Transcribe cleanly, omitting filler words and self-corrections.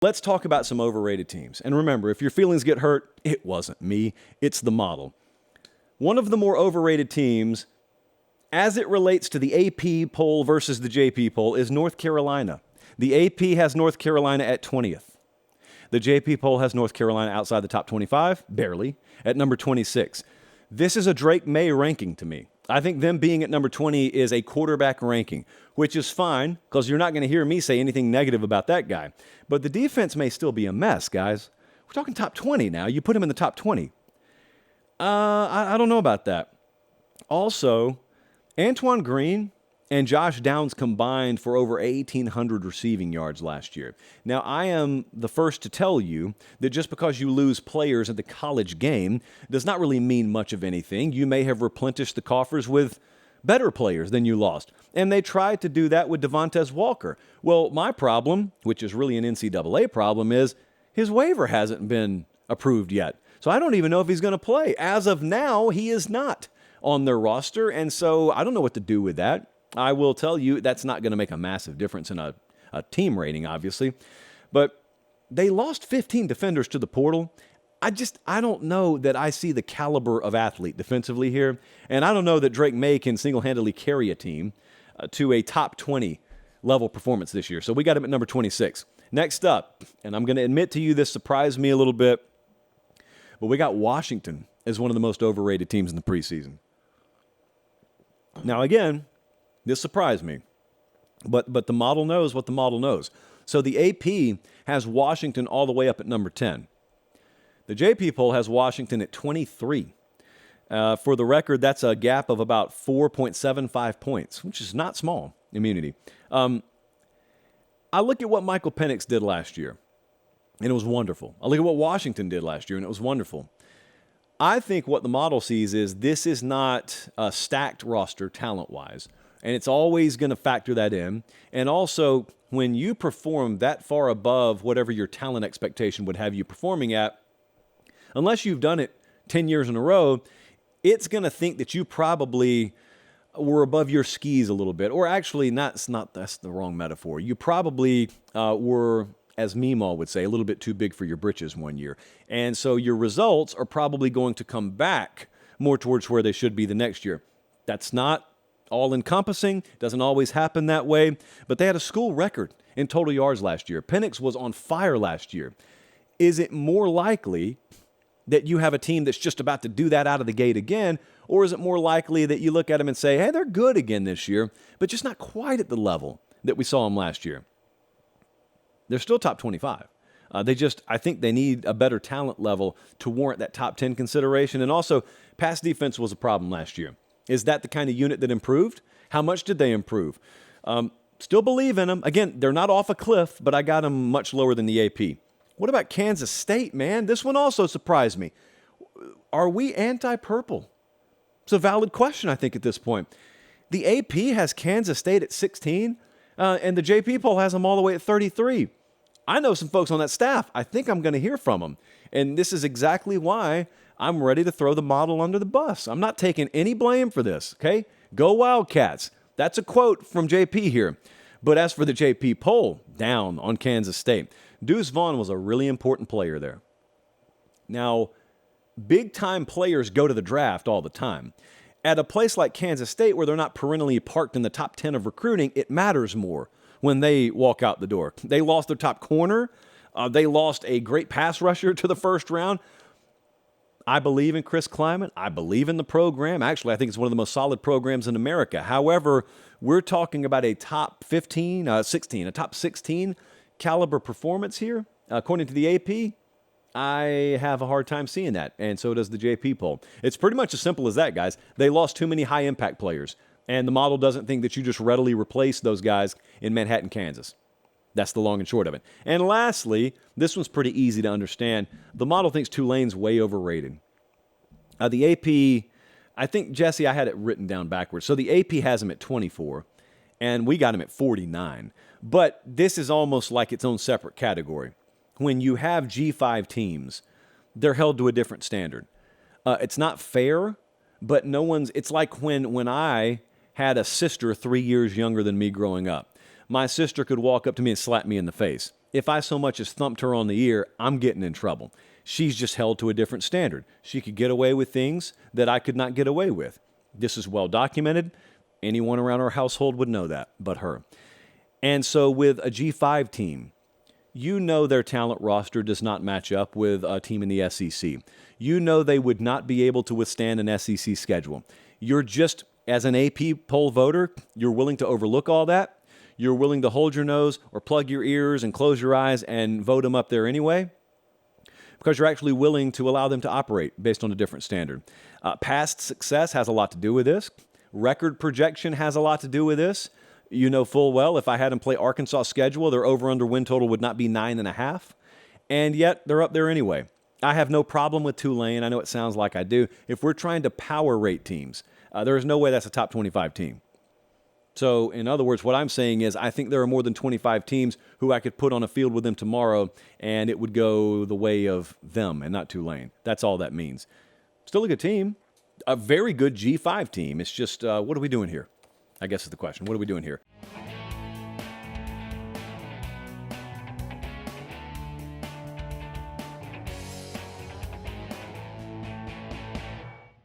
Let's talk about some overrated teams. And remember, if your feelings get hurt, it wasn't me, it's the model. One of the more overrated teams, as it relates to the AP poll versus the JP poll, is North Carolina. The AP has North Carolina at 20th. The JP poll has North Carolina outside the top 25, barely, at number 26. This is a Drake May ranking to me. I think them being at number 20 is a quarterback ranking, which is fine because you're not going to hear me say anything negative about that guy. But the defense may still be a mess, guys. We're talking top 20 now. You put him in the top 20. I don't know about that. Also, Antoine Green and Josh Downs combined for over 1,800 receiving yards last year. Now, I am the first to tell you that just because you lose players at the college game does not really mean much of anything. You may have replenished the coffers with better players than you lost. And they tried to do that with Devontae Walker. Well, my problem, which is really an NCAA problem, is his waiver hasn't been approved yet. So I don't even know if he's going to play. As of now, he is not on their roster, and so I don't know what to do with that. I will tell you that's not going to make a massive difference in a team rating, obviously. But they lost 15 defenders to the portal. I don't know that I see the caliber of athlete defensively here, and I don't know that Drake May can single-handedly carry a team to a top 20 level performance this year. So we got him at number 26. Next up, and I'm going to admit to you this surprised me a little bit, but we got Washington as one of the most overrated teams in the preseason. Now, again, this surprised me, but the model knows what the model knows. So the AP has Washington all the way up at number 10. The JP poll has Washington at 23. For the record, that's a gap of about 4.75 points, which is not small immunity. I look at what Michael Penix did last year, and it was wonderful. I look at what Washington did last year, and it was wonderful. I think what the model sees is this is not a stacked roster talent-wise, and it's always going to factor that in. And also, when you perform that far above whatever your talent expectation would have you performing at, unless you've done it 10 years in a row, it's going to think that you probably were above your skis a little bit. Or actually, that's the wrong metaphor. You probably were, as Meemaw would say, a little bit too big for your britches one year. And so your results are probably going to come back more towards where they should be the next year. That's not all-encompassing, doesn't always happen that way, but they had a school record in total yards last year. Penix was on fire last year. Is it more likely that you have a team that's just about to do that out of the gate again, or is it more likely that you look at them and say, hey, they're good again this year, but just not quite at the level that we saw them last year? They're still top 25. I think they need a better talent level to warrant that top 10 consideration. And also, pass defense was a problem last year. Is that the kind of unit that improved? How much did they improve? Still believe in them. Again, they're not off a cliff, but I got them much lower than the AP. What about Kansas State, man? This one also surprised me. Are we anti-purple? It's a valid question, I think, at this point. The AP has Kansas State at 16, and the JP poll has them all the way at 33. I know some folks on that staff. I think I'm going to hear from them. And this is exactly why I'm ready to throw the model under the bus. I'm not taking any blame for this, okay? Go Wildcats. That's a quote from JP here. But as for the JP poll, down on Kansas State. Deuce Vaughn was a really important player there. Now, big-time players go to the draft all the time. At a place like Kansas State where they're not perennially parked in the top 10 of recruiting, it matters more when they walk out the door. They lost their top corner. They lost a great pass rusher to the first round. I believe in Chris Kleiman. I believe in the program. Actually, I think it's one of the most solid programs in America. However, we're talking about a top 16 caliber performance here. According to the AP, I have a hard time seeing that, and so does the JP poll. It's pretty much as simple as that, guys. They lost too many high-impact players, and the model doesn't think that you just readily replace those guys in Manhattan, Kansas. That's the long and short of it. And lastly, this one's pretty easy to understand. The model thinks Tulane's way overrated. The AP, I think, Jesse, I had it written down backwards. So the AP has him at 24, and we got him at 49. But this is almost like its own separate category. When you have G5 teams, they're held to a different standard. It's not fair, but it's like when I had a sister 3 years younger than me growing up. My sister could walk up to me and slap me in the face. if I so much as thumped her on the ear, I'm getting in trouble. She's just held to a different standard. She could get away with things that I could not get away with. This is well documented. Anyone around our household would know that, but her. And so with a G5 team, you know their talent roster does not match up with a team in the SEC. You know they would not be able to withstand an SEC schedule. You're just, as an AP poll voter, you're willing to overlook all that. You're willing to hold your nose or plug your ears and close your eyes and vote them up there anyway, because you're actually willing to allow them to operate based on a different standard. Past success has a lot to do with this. Record projection has a lot to do with this. You know full well if I had them play Arkansas' schedule, their over-under win total would not be 9.5, and yet they're up there anyway. I have no problem with Tulane. I know it sounds like I do. If we're trying to power rate teams, there is no way that's a top 25 team. So, in other words, what I'm saying is I think there are more than 25 teams who I could put on a field with them tomorrow, and it would go the way of them and not Tulane. That's all that means. Still a good team. A very good G5 team. It's just, what are we doing here? I guess is the question. What are we doing here?